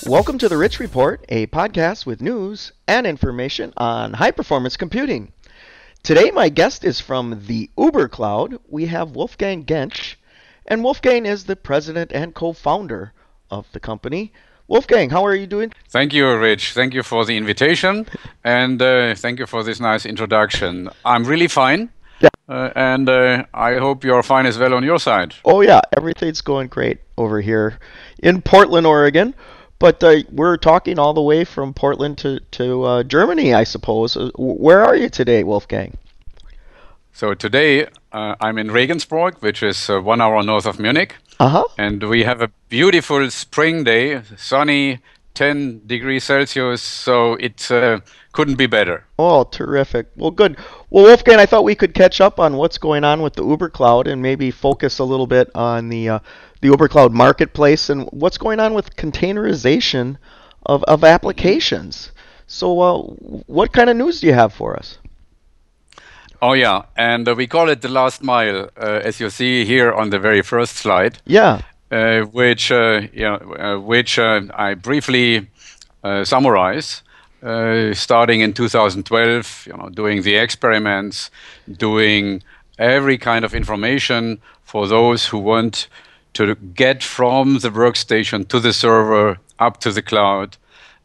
Welcome to the Rich Report, a podcast with news and information on high-performance computing. Today, my guest is from the UberCloud. We have Wolfgang Gentzsch, and Wolfgang is the president and co-founder of the company. Wolfgang, how are you doing? Thank you, Rich. Thank you for the invitation, and thank you for this nice introduction. I'm really fine, and I hope you're fine as well on your side. Oh yeah, everything's going great over here in Portland, Oregon. But we're talking all the way from Portland to Germany, I suppose. Where are you today, Wolfgang? So today I'm in Regensburg, which is 1 hour north of Munich. And we have a beautiful spring day, sunny, 10 degrees Celsius, so it couldn't be better. Oh, terrific. Well, good. Well, Wolfgang, I thought we could catch up on what's going on with the UberCloud and maybe focus a little bit on the UberCloud marketplace and what's going on with containerization of applications. So what kind of news do you have for us? Oh yeah, and we call it the last mile, as you see here on the very first slide. Yeah. Which I briefly summarize. Starting in 2012, doing the experiments, doing every kind of information for those who want to get from the workstation to the server up to the cloud.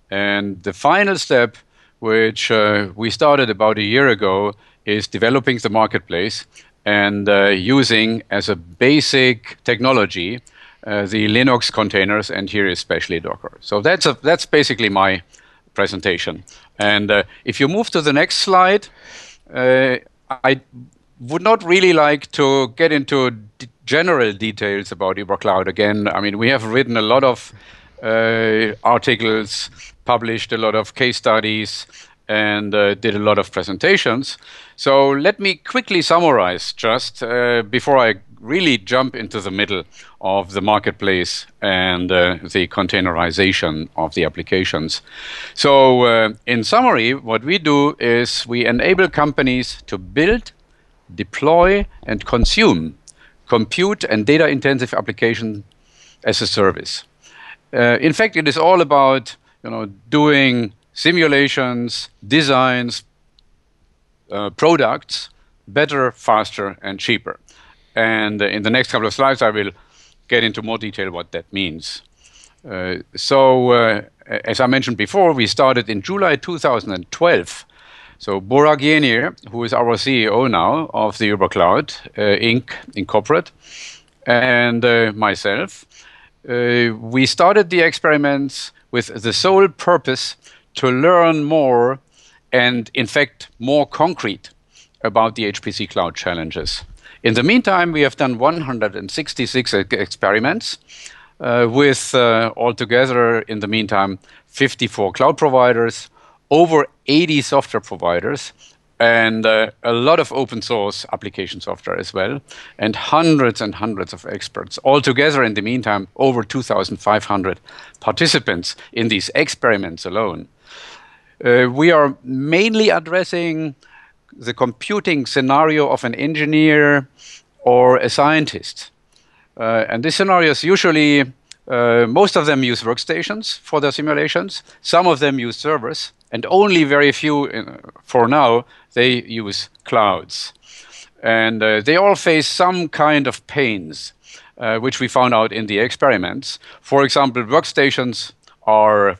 And the final step, which we started about a year ago, is developing the marketplace and using as a basic technology the Linux containers, and here especially Docker. So that's basically my presentation. And if you move to the next slide, I would not really like to get into general details about UberCloud again. I mean, we have written a lot of articles, published a lot of case studies, and did a lot of presentations. So let me quickly summarize just before I really jump into the middle of the marketplace and the containerization of the applications. So in summary, what we do is we enable companies to build, deploy, and consume compute and data-intensive application as a service. In fact, it is all about doing simulations, designs, products better, faster, and cheaper. And in the next couple of slides, I will get into more detail what that means. As I mentioned before, we started in July 2012. So Burak Yenier, who is our CEO now of the UberCloud Inc. Incorporate, and myself, we started the experiments with the sole purpose to learn more and, in fact, more concrete about the HPC Cloud challenges. In the meantime, we have done 166 experiments with altogether, in the meantime, 54 cloud providers, over 80 software providers, and a lot of open source application software as well, and hundreds of experts. Altogether, in the meantime, over 2,500 participants in these experiments alone. We are mainly addressing the computing scenario of an engineer or a scientist. And these scenarios usually, most of them use workstations for their simulations. Some of them use servers, and only very few, for now, they use clouds. And they all face some kind of pains, which we found out in the experiments. For example, workstations are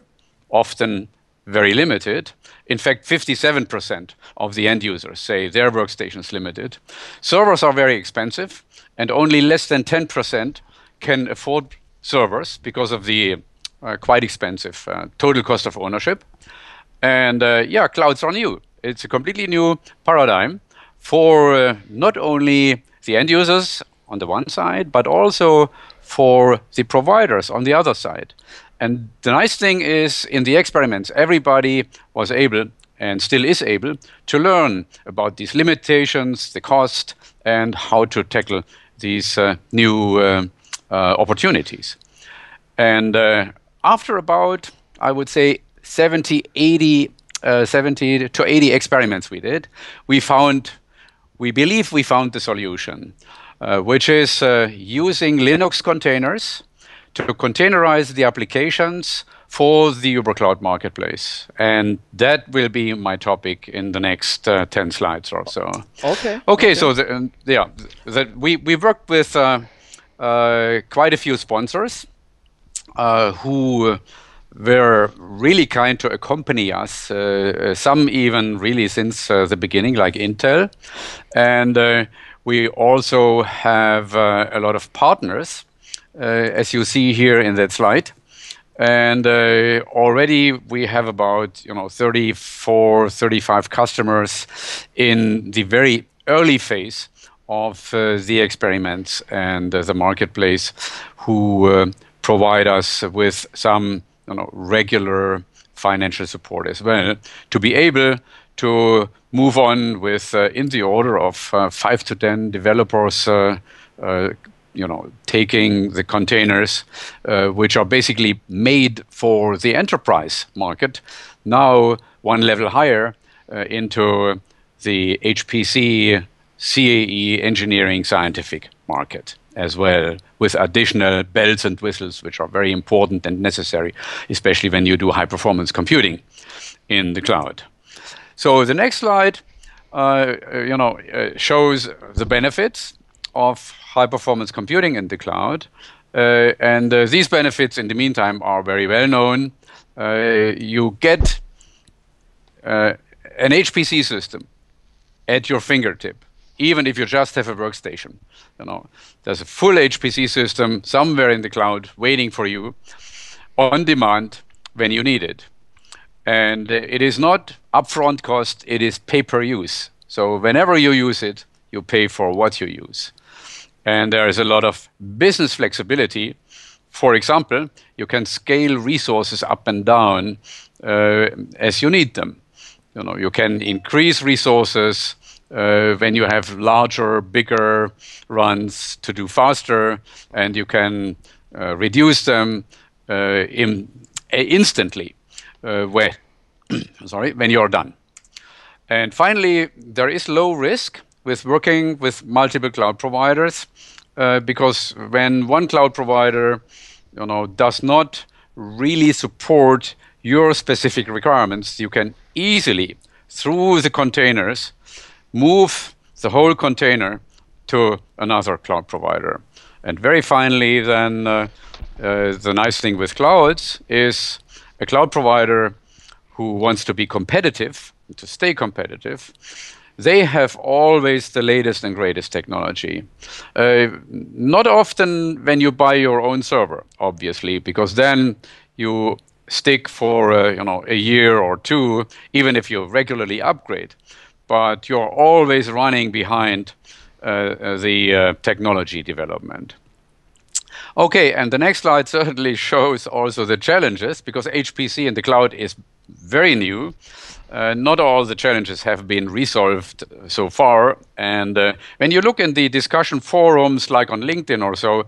often very limited. In fact, 57% of the end users say their workstation is limited. Servers are very expensive, and only less than 10% can afford servers because of the quite expensive total cost of ownership. And yeah, clouds are new. It's a completely new paradigm for not only the end users on the one side, but also for the providers on the other side. And the nice thing is, in the experiments, everybody was able, and still is able, to learn about these limitations, the cost, and how to tackle these new opportunities. And after about, I would say, 70 to 80 experiments we did, we believe we found the solution, which is using Linux containers to containerize the applications for the UberCloud marketplace. And that will be my topic in the next 10 slides or so. Okay. So we worked with quite a few sponsors who were really kind to accompany us, some even really since the beginning, like Intel. And we also have a lot of partners, as you see here in that slide. And already we have about 34, 35 customers in the very early phase of the experiments and the marketplace, who provide us with some regular financial support as well, to be able to move on with in the order of 5 to 10 developers taking the containers, which are basically made for the enterprise market, now one level higher into the HPC CAE engineering scientific market as well, with additional bells and whistles, which are very important and necessary, especially when you do high-performance computing in the cloud. So the next slide, shows the benefits of high-performance computing in the cloud. And these benefits, in the meantime, are very well known. You get an HPC system at your fingertip, even if you just have a workstation. There's a full HPC system somewhere in the cloud waiting for you on demand when you need it. And it is not upfront cost, it is pay-per-use. So whenever you use it, you pay for what you use. And there is a lot of business flexibility. For example, you can scale resources up and down as you need them. You can increase resources when you have larger, bigger runs to do faster, and you can reduce them instantly when you're done. And finally, there is low risk with working with multiple cloud providers, because when one cloud provider does not really support your specific requirements, you can easily, through the containers, move the whole container to another cloud provider. And very finally, then, the nice thing with clouds is a cloud provider who wants to be competitive, to stay competitive, they have always the latest and greatest technology. Not often when you buy your own server, obviously, because then you stick for a year or two, even if you regularly upgrade. But you're always running behind the technology development. Okay, and the next slide certainly shows also the challenges, because HPC in the cloud is very new. Not all the challenges have been resolved so far. And when you look in the discussion forums, like on LinkedIn or so,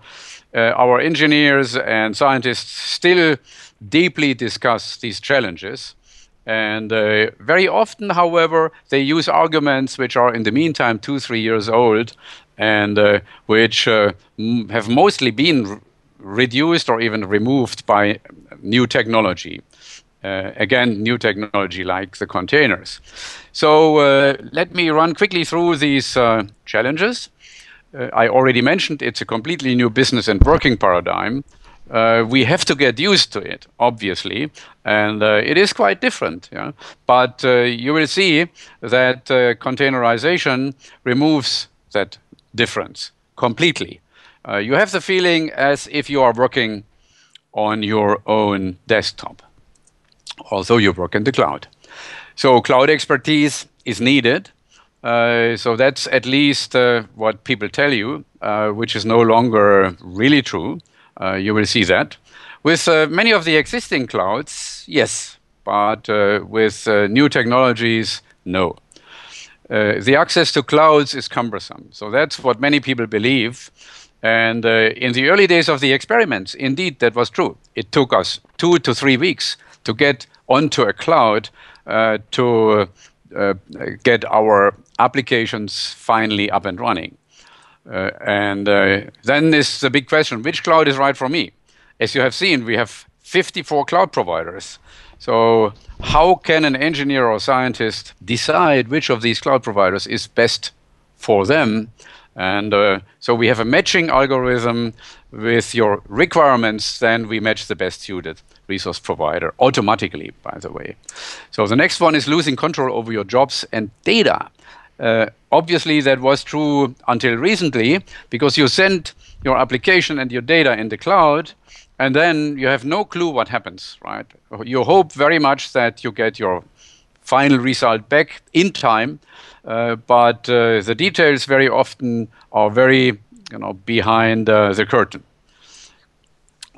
our engineers and scientists still deeply discuss these challenges. And very often, however, they use arguments which are in the meantime 2-3 years old, and which have mostly been reduced or even removed by new technology. Again, new technology like the containers. So let me run quickly through these challenges. I already mentioned it's a completely new business and working paradigm. We have to get used to it, obviously, and it is quite different. Yeah? But you will see that containerization removes that difference completely. You have the feeling as if you are working on your own desktop, although you work in the cloud. So cloud expertise is needed. So that's at least what people tell you, which is no longer really true. You will see that. With many of the existing clouds, yes, but with new technologies, no. The access to clouds is cumbersome. So that's what many people believe. And in the early days of the experiments, indeed, that was true. It took us 2 to 3 weeks to get onto a cloud to get our applications finally up and running. And then is the big question, which cloud is right for me? as you have seen, we have 54 cloud providers. So how can an engineer or scientist decide which of these cloud providers is best for them? And so we have a matching algorithm with your requirements, then we match the best suited resource provider automatically, by the way. So the next one is losing control over your jobs and data. Obviously, that was true until recently, because you send your application and your data in the cloud, and then you have no clue what happens, right? You hope very much that you get your final result back in time, but the details very often are very, behind the curtain.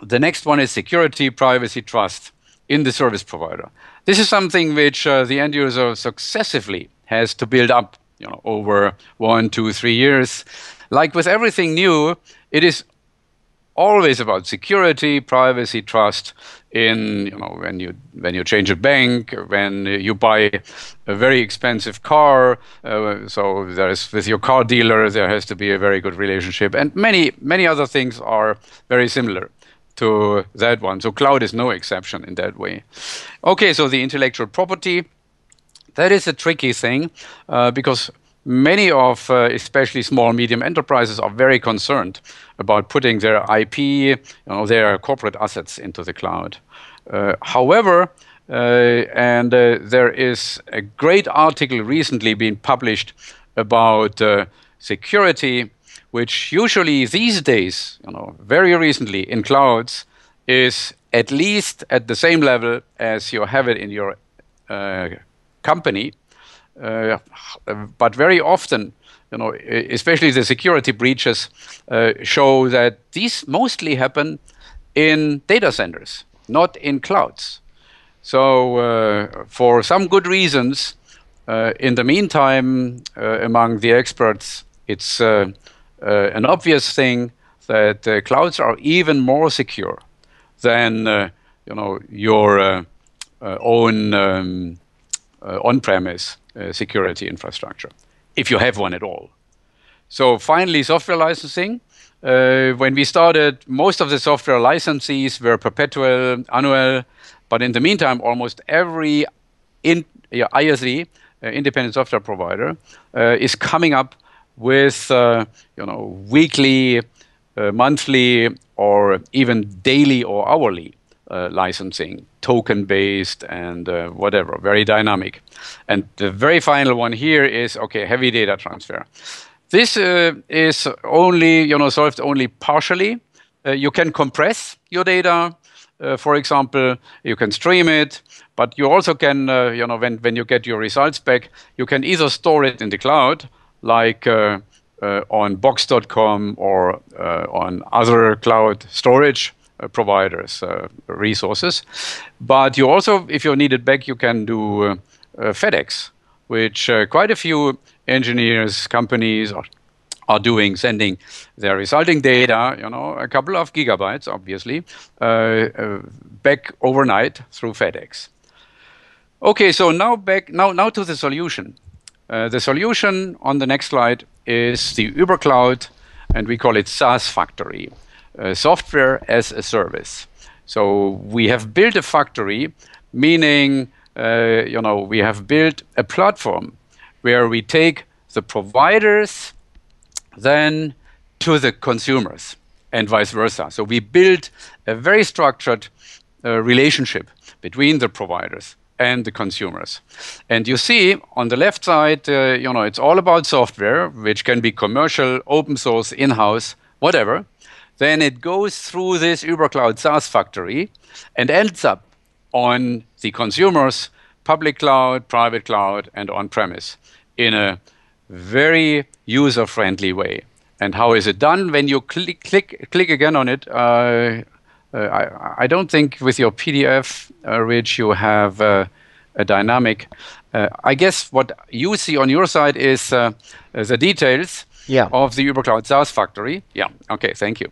The next one is security, privacy, trust in the service provider. This is something which the end user successively has to build up, over 1, 2, 3 years. Like with everything new, it is always about security, privacy, trust in, when you change a bank, when you buy a very expensive car. So there's, with your car dealer, there has to be a very good relationship. And many other things are very similar to that one. So cloud is no exception in that way. Okay, so the intellectual property, that is a tricky thing because many of, especially small, medium enterprises are very concerned about putting their IP, their corporate assets into the cloud. However, there is a great article recently being published about security, which usually these days, very recently in clouds, is at least at the same level as you have it in your company. But very often, especially the security breaches show that these mostly happen in data centers, not in clouds. So for some good reasons, in the meantime, among the experts, it's an obvious thing that clouds are even more secure than your own on-premise security infrastructure, if you have one at all. So finally, software licensing. When we started, most of the software licensees were perpetual, annual, but in the meantime, almost every ISV, independent software provider, is coming up with weekly, monthly, or even daily or hourly licensing, token-based and whatever, very dynamic. And the very final one here is, okay, heavy data transfer. This is only, solved only partially. You can compress your data, for example, you can stream it, but you also can, when you get your results back, you can either store it in the cloud, like on box.com or on other cloud storage providers, resources. But you also, if you need it back, you can do FedEx, which quite a few engineers, companies are doing, sending their resulting data, a couple of gigabytes, obviously, back overnight through FedEx. Okay, so now to the solution. The solution on the next slide is the UberCloud, and we call it SaaS Factory. Software as a service. So we have built a factory, meaning we have built a platform where we take the providers then to the consumers and vice versa. So we build a very structured relationship between the providers and the consumers. And you see on the left side, it's all about software, which can be commercial, open source, in-house, whatever. Then it goes through this UberCloud SaaS Factory and ends up on the consumers, public cloud, private cloud, and on-premise in a very user-friendly way. And how is it done? When you click again on it, I don't think with your PDF, Rich, you have a dynamic. I guess what you see on your side is the details of the UberCloud SaaS Factory. Yeah, okay, thank you.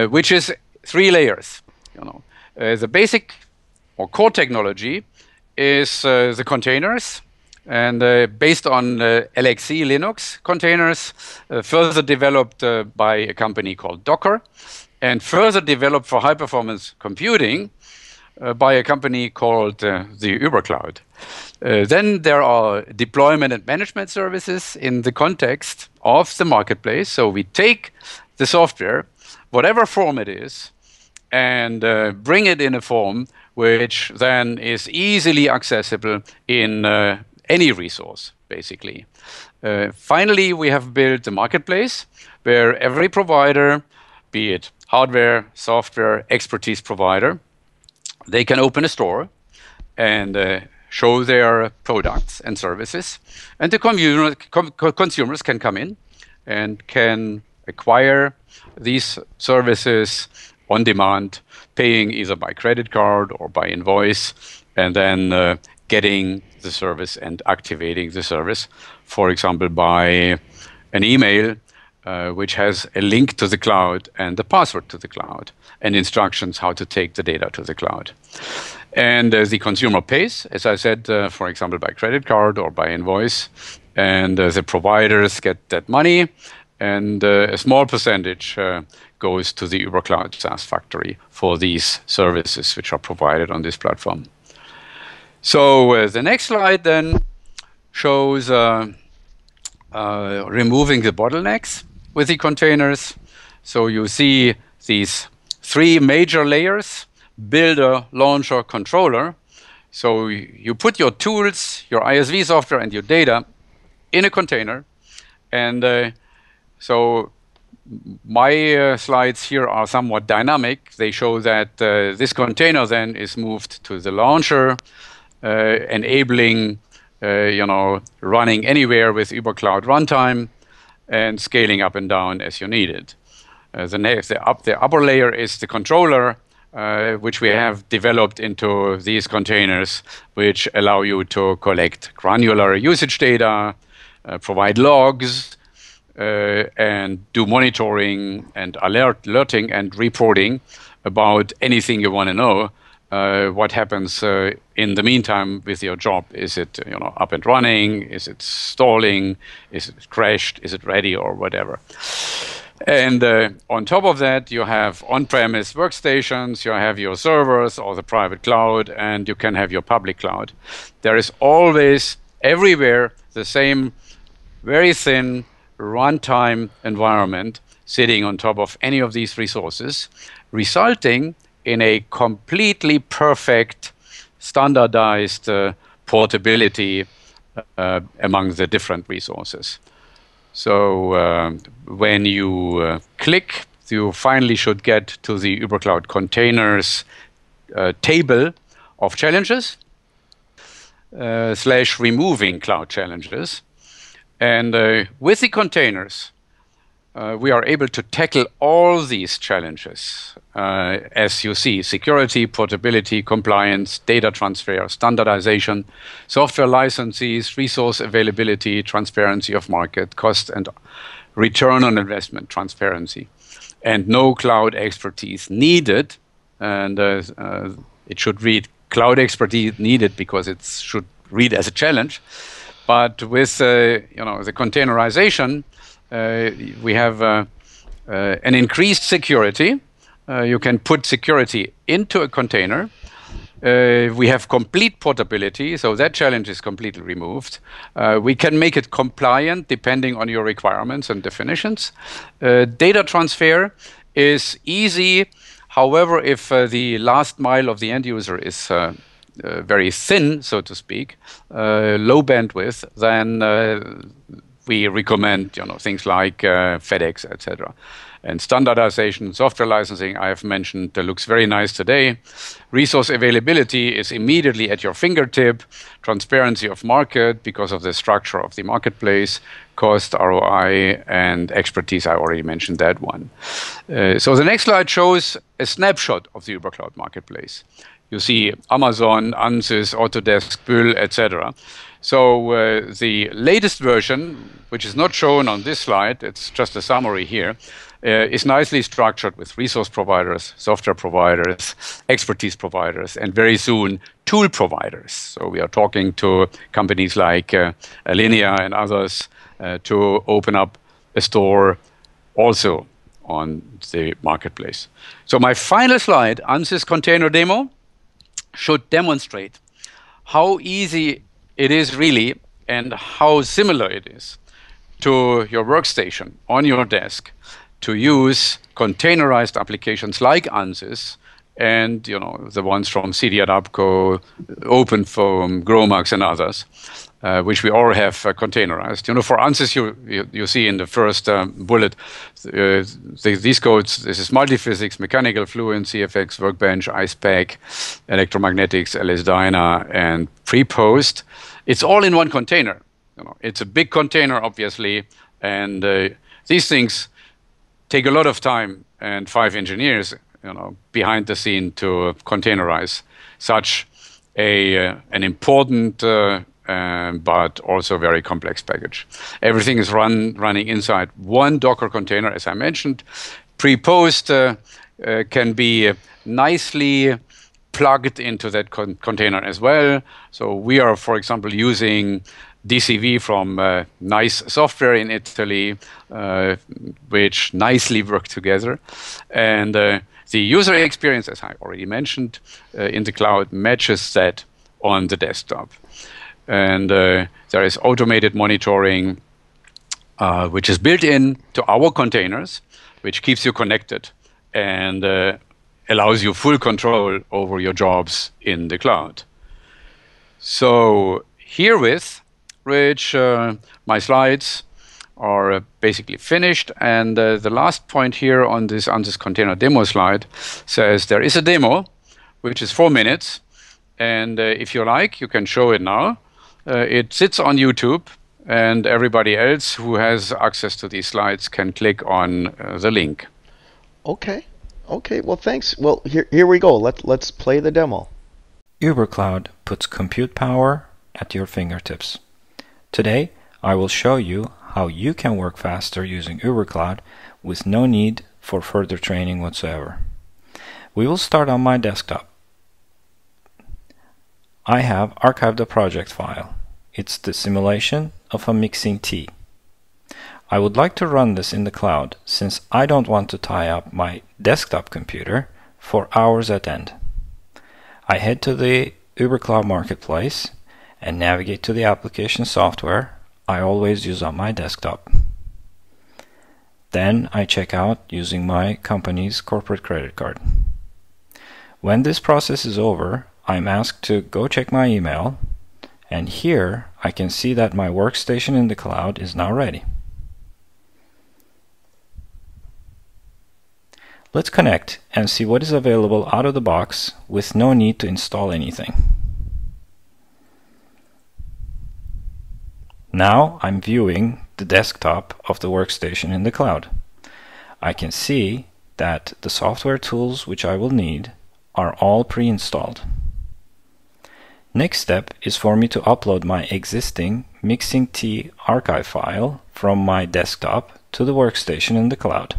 Which is 3 layers. The basic or core technology is the containers, and based on LXC Linux containers, further developed by a company called Docker. and further developed for high-performance computing by a company called the UberCloud. Then there are deployment and management services in the context of the marketplace. So we take the software, whatever form it is, and bring it in a form which then is easily accessible in any resource, basically. Finally, we have built a marketplace where every provider, be it hardware, software, expertise provider, they can open a store and show their products and services, and the consumers can come in and can acquire these services on demand, paying either by credit card or by invoice, and then getting the service and activating the service, for example, by an email which has a link to the cloud and the password to the cloud and instructions how to take the data to the cloud. And the consumer pays, as I said, for example, by credit card or by invoice, and the providers get that money, and a small percentage goes to the UberCloud SaaS factory for these services which are provided on this platform. So the next slide then shows removing the bottlenecks with the containers. So you see these three major layers: builder, launcher, controller. So you put your tools, your ISV software, and your data in a container. And so my slides here are somewhat dynamic. They show that this container then is moved to the launcher, enabling running anywhere with UberCloud runtime and scaling up and down as you need it. The upper layer is the controller, which we have developed into these containers, which allow you to collect granular usage data, provide logs, and do monitoring and alerting and reporting about anything you want to know. What happens in the meantime with your job? Is it up and running? Is it stalling? Is it crashed? Is it ready or whatever? And on top of that, you have on-premise workstations, you have your servers or the private cloud, and you can have your public cloud. There is always, everywhere, the same very thin runtime environment sitting on top of any of these resources, resulting in a completely perfect, standardized portability among the different resources. So when you click, you finally should get to the UberCloud containers table of challenges / removing cloud challenges. And with the containers, we are able to tackle all these challenges. As you see: security, portability, compliance, data transfer, standardization, software licenses, resource availability, transparency of market, cost and return on investment transparency, and no cloud expertise needed. And it should read cloud expertise needed because it should read as a challenge. But with the containerization, we have an increased security. You can put security into a container. We have complete portability, so that challenge is completely removed. We can make it compliant depending on your requirements and definitions. Data transfer is easy. However, if the last mile of the end user is very thin, so to speak, low bandwidth, then we recommend things like FedEx, etc. And standardization, software licensing, I have mentioned, looks very nice today. Resource availability is immediately at your fingertip. Transparency of market because of the structure of the marketplace. Cost, ROI, and expertise, I already mentioned that one. So the next slide shows a snapshot of the UberCloud marketplace. You see Amazon, Ansys, Autodesk, Bull, etc. So the latest version, which is not shown on this slide, it's just a summary here, is nicely structured with resource providers, software providers, expertise providers, and very soon tool providers. So we are talking to companies like Yenier and others to open up a store also on the marketplace. So my final slide, Ansys container demo, should demonstrate how easy it is really and how similar it is to your workstation on your desk to use containerized applications like Ansys and the ones from CD at APCO, OpenFOAM, GROMAX, and others, which we all have containerized. For Ansys, you see in the first bullet these codes. This is multiphysics, mechanical fluent, CFX, Workbench, IcePack, electromagnetics, LS-DYNA, and pre-post. It's all in one container. It's a big container, obviously, and these things take a lot of time and 5 engineers, behind the scene to containerize such an important but also very complex package. Everything is running inside one Docker container, as I mentioned. Pre-post can be nicely plugged into that container as well. So we are, for example, using DCV from Nice Software in Italy, which nicely work together. And the user experience, as I already mentioned, in the cloud matches that on the desktop. And there is automated monitoring, which is built in to our containers, which keeps you connected and allows you full control over your jobs in the cloud. So herewith, Rich, my slides are basically finished. And the last point here on this Ansys container demo slide says there is a demo, which is 4 minutes. And if you like, you can show it now. It sits on YouTube, and everybody else who has access to these slides can click on the link. Okay. Okay. Well, thanks. Well, here we go. Let's play the demo. UberCloud puts compute power at your fingertips. Today, I will show you how you can work faster using UberCloud with no need for further training whatsoever. We will start on my desktop. I have archived a project file. It's the simulation of a mixing tea. I would like to run this in the cloud since I don't want to tie up my desktop computer for hours at end. I head to the UberCloud Marketplace and navigate to the application software I always use on my desktop. Then I check out using my company's corporate credit card. When this process is over, I'm asked to go check my email, and here I can see that my workstation in the cloud is now ready. Let's connect and see what is available out of the box with no need to install anything. Now I'm viewing the desktop of the workstation in the cloud. I can see that the software tools which I will need are all pre-installed. Next step is for me to upload my existing Mixing Tea archive file from my desktop to the workstation in the cloud.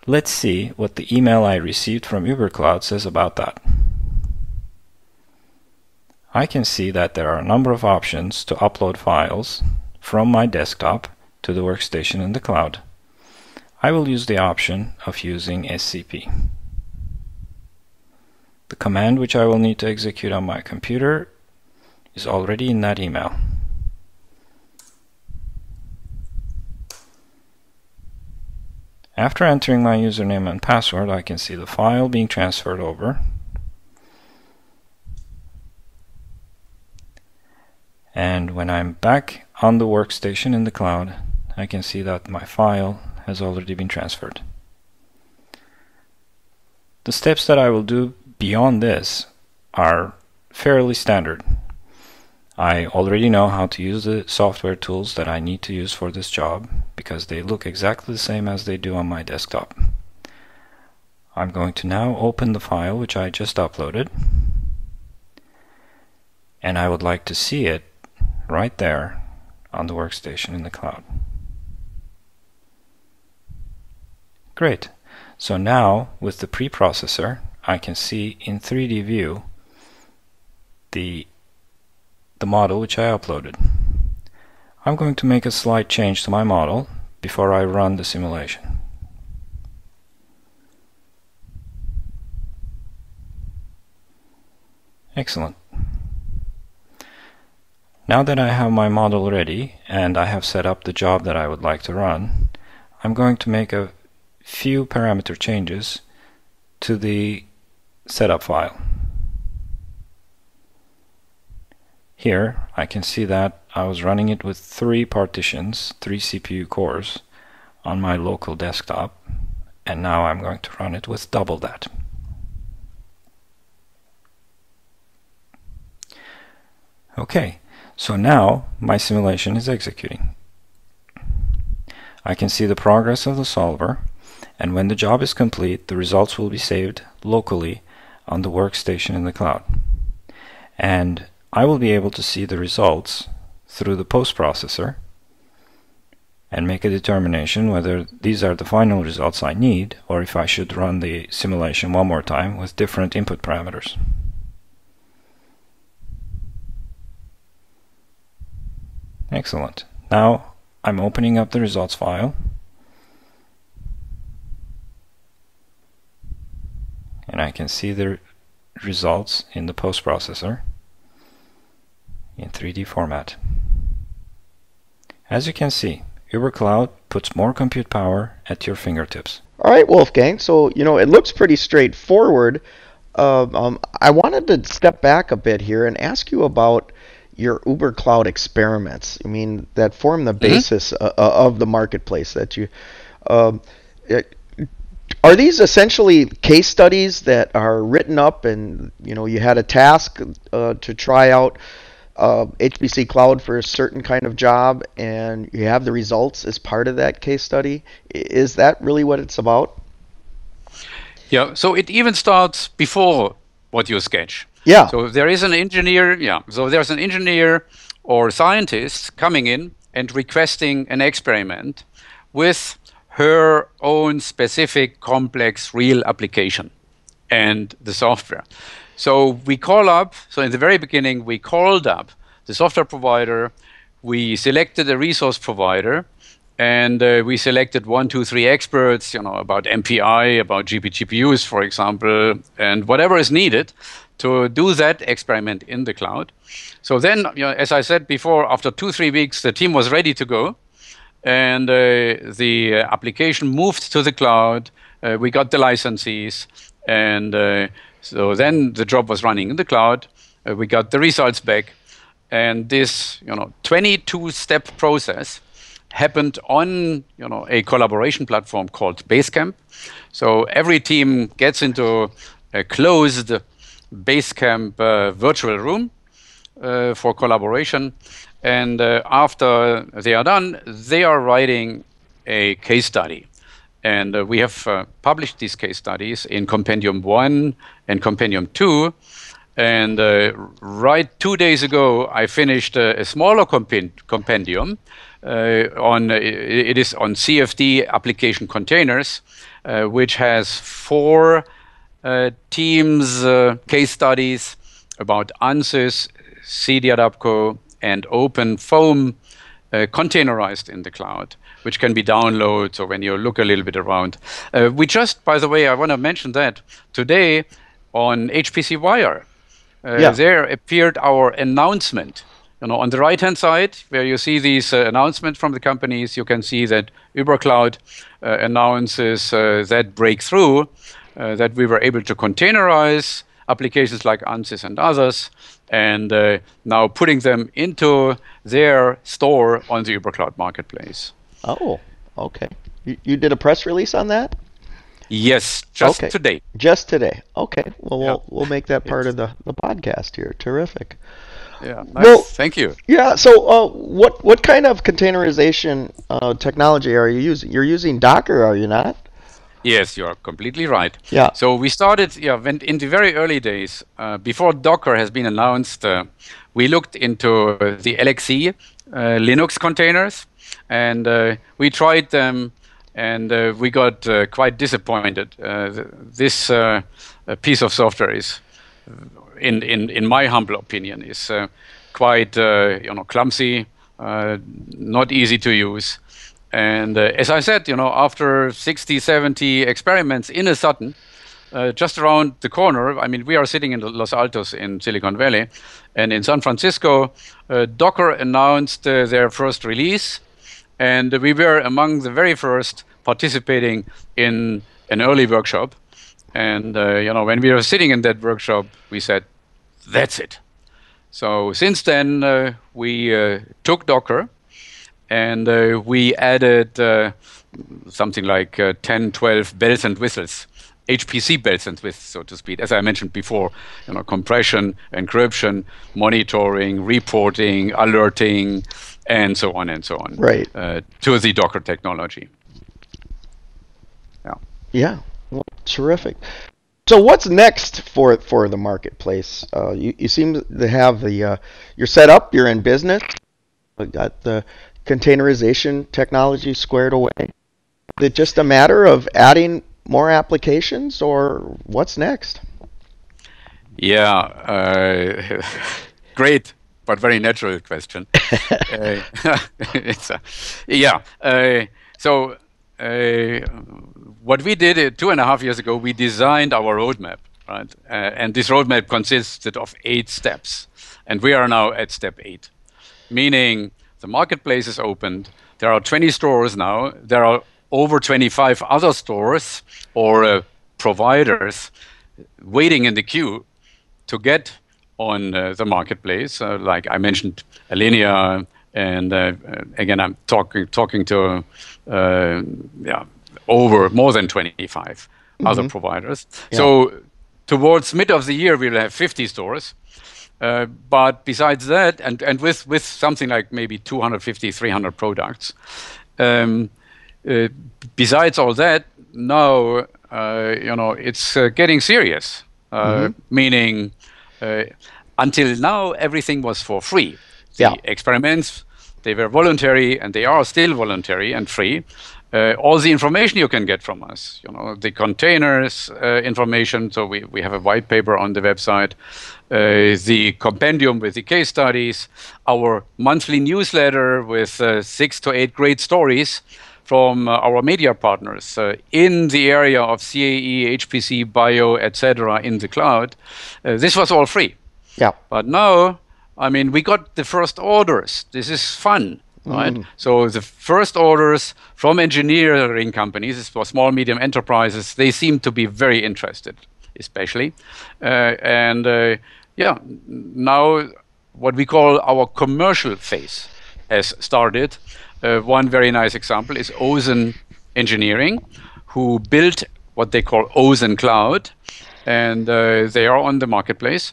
Let's see what the email I received from UberCloud says about that. I can see that there are a number of options to upload files from my desktop to the workstation in the cloud. I will use the option of using SCP. The command which I will need to execute on my computer is already in that email. After entering my username and password, I can see the file being transferred over. And when I'm back on the workstation in the cloud, I can see that my file has already been transferred. The steps that I will do beyond this are fairly standard. I already know how to use the software tools that I need to use for this job because they look exactly the same as they do on my desktop. I'm going to now open the file which I just uploaded, and I would like to see it right there on the workstation in the cloud. Great. So now with the preprocessor, I can see in 3D view the model which I uploaded. I'm going to make a slight change to my model before I run the simulation. Excellent. Now that I have my model ready and I have set up the job that I would like to run, I'm going to make a few parameter changes to the setup file. Here I can see that I was running it with 3 partitions, 3 CPU cores on my local desktop, and now I'm going to run it with double that. Okay, so now my simulation is executing. I can see the progress of the solver, and when the job is complete, the results will be saved locally on the workstation in the cloud. And I will be able to see the results through the post-processor and make a determination whether these are the final results I need or if I should run the simulation one more time with different input parameters. Excellent. Now I'm opening up the results file, and I can see the results in the post-processor in 3D format. As you can see, UberCloud puts more compute power at your fingertips. All right, Wolfgang. So, it looks pretty straightforward. I wanted to step back a bit here and ask you about your UberCloud experiments. I mean, that form the basis of the marketplace that you. Are these essentially case studies that are written up, and you had a task to try out HPC Cloud for a certain kind of job, and you have the results as part of that case study? Is that really what it's about? Yeah, so it even starts before what you sketch. Yeah. So if there is an engineer, so there's an engineer or scientist coming in and requesting an experiment with her own specific complex real application and the software. So we call up, so in the very beginning, we called up the software provider, we selected a resource provider, and we selected 1, 2, 3 experts, about MPI, about GPUs, for example, and whatever is needed to do that experiment in the cloud. So then, as I said before, after 2, 3 weeks, the team was ready to go, and the application moved to the cloud. We got the licenses, and so then the job was running in the cloud. We got the results back, and this 22-step process happened on a collaboration platform called Basecamp. So every team gets into a closed Basecamp virtual room for collaboration, and after they are done, they are writing a case study. And we have published these case studies in Compendium 1 and Compendium 2. And right 2 days ago, I finished a smaller compendium. It is on CFD application containers, which has 4 teams case studies about ANSYS, CD-adapco, and OpenFOAM containerized in the cloud, which can be downloaded. So when you look a little bit around, we just, by the way, I want to mention that today on HPC Wire, there appeared our announcement. On the right-hand side, where you see these announcements from the companies, you can see that UberCloud announces that breakthrough, that we were able to containerize applications like ANSYS and others, and now putting them into their store on the UberCloud marketplace. Oh, okay. You did a press release on that? Yes, just today. Just today. Okay. Well, we'll make that part of the podcast here. Terrific. Yeah. Nice. Well, thank you. Yeah. So, what kind of containerization technology are you using? You're using Docker, are you not? Yes, you're completely right. Yeah. So we started, when in the very early days, before Docker has been announced, we looked into the LXC Linux containers, and we tried them, and we got quite disappointed. This piece of software is, in my humble opinion, is quite clumsy, not easy to use. And as I said, after 60, 70 experiments in a sudden, just around the corner. I mean, we are sitting in Los Altos in Silicon Valley, and in San Francisco, Docker announced their first release, and we were among the very first participating in an early workshop. And when we were sitting in that workshop, we said, "That's it." So since then, we took Docker, and we added something like 10, 12 bells and whistles, HPC bells and whistles, so to speak. As I mentioned before, compression, encryption, monitoring, reporting, alerting, and so on and so on. Right. To the Docker technology. Yeah. Yeah. Well, terrific. So what's next for the marketplace? You seem to have you're set up, you're in business, got the containerization technology squared away. Is it just a matter of adding more applications, or what's next? Yeah, great, but very natural question. So what we did 2.5 years ago, we designed our roadmap, right? And this roadmap consisted of 8 steps, and we are now at step 8, meaning the marketplace is opened. There are 20 stores now. There are over 25 other stores or providers waiting in the queue to get on the marketplace. Like I mentioned, Yenier, and again, I'm talking to over more than 25 other providers. Yeah. So towards mid of the year, we'll have 50 stores. But besides that, and with something like maybe 250, 300 products, besides all that, now it's getting serious. Meaning, until now, everything was for free. The experiments, they were voluntary, and they are still voluntary and free. All the information you can get from us, the containers information. So we have a white paper on the website, the compendium with the case studies, our monthly newsletter with 6 to 8 great stories from our media partners in the area of CAE, HPC, bio, etc. in the cloud. This was all free. Yeah. But now, I mean, we got the first orders. This is fun. Right? So the first orders from engineering companies for small, medium enterprises, they seem to be very interested, especially. Now what we call our commercial phase has started. One very nice example is Ozen Engineering, who built what they call Ozen Cloud, and they are on the marketplace,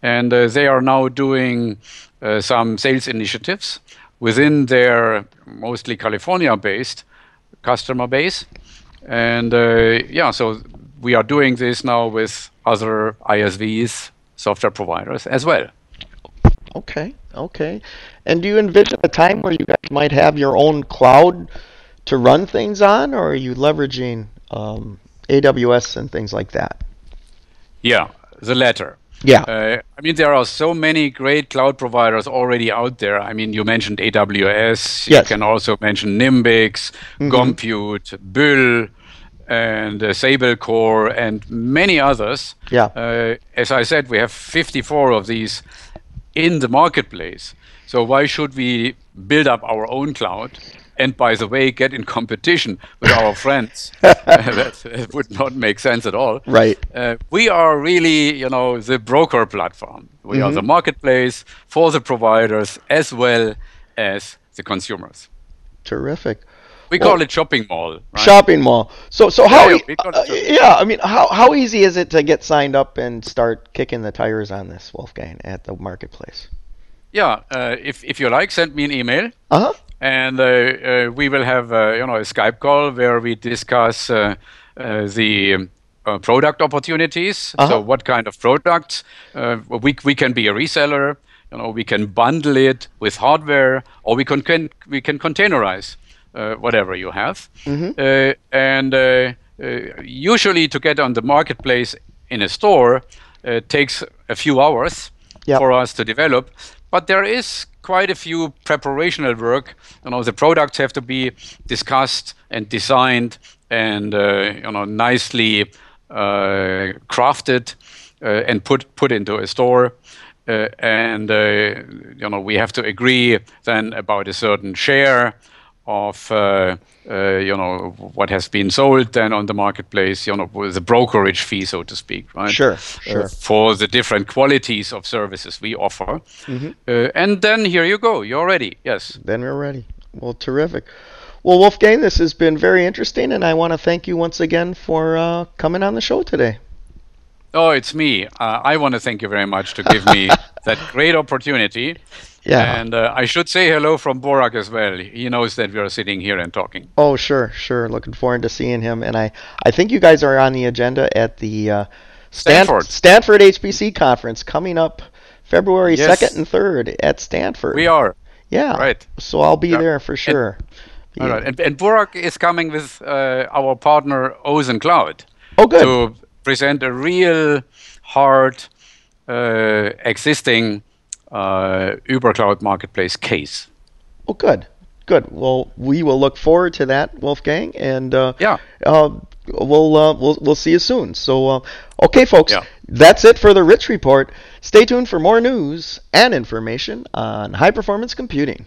and they are now doing some sales initiatives within their mostly California-based customer base. And so we are doing this now with other ISVs, software providers as well. Okay. And do you envision a time where you guys might have your own cloud to run things on, or are you leveraging AWS and things like that? Yeah, the latter. Yeah. I mean, there are so many great cloud providers already out there. I mean, you mentioned AWS. Yes. You can also mention Nimbix, Compute, Bull, and SableCore, and many others. Yeah. As I said, we have 54 of these in the marketplace. So why should we build up our own cloud? And by the way, get in competition with our friends. That would not make sense at all. Right. We are really, the broker platform. We are the marketplace for the providers as well as the consumers. Terrific. We call it shopping mall. Right? Shopping mall. So how? I mean, how easy is it to get signed up and start kicking the tires on this, Wolfgang, at the marketplace? Yeah. If you like, send me an email. And we will have a Skype call where we discuss the product opportunities. So what kind of products? We can be a reseller. We can bundle it with hardware, or we can containerize whatever you have. And usually, to get on the marketplace in a store takes a few hours for us to develop. But there is quite a few preparational work. The products have to be discussed and designed and nicely crafted and put into a store. And we have to agree then about a certain share of what has been sold then on the marketplace, with the brokerage fee, so to speak, right? Sure. For the different qualities of services we offer. And then here you go, you're ready. Yes. Then we're ready. Well, terrific. Well, Wolfgang, this has been very interesting, and I want to thank you once again for coming on the show today. Oh, it's me. I want to thank you very much to give me that great opportunity. Yeah. And I should say hello from Burak as well. He knows that we are sitting here and talking. Oh, sure. Looking forward to seeing him. And I think you guys are on the agenda at the Stanford HPC conference coming up February 2nd and 3rd at Stanford. We are. Yeah. Right. So I'll be there for sure. All right. And Burak is coming with our partner UberCloud. Oh, good. To present a real hard existing UberCloud marketplace case. Oh, good. Well, we will look forward to that, Wolfgang, and we'll see you soon. So, okay, folks, that's it for the Rich Report. Stay tuned for more news and information on high performance computing.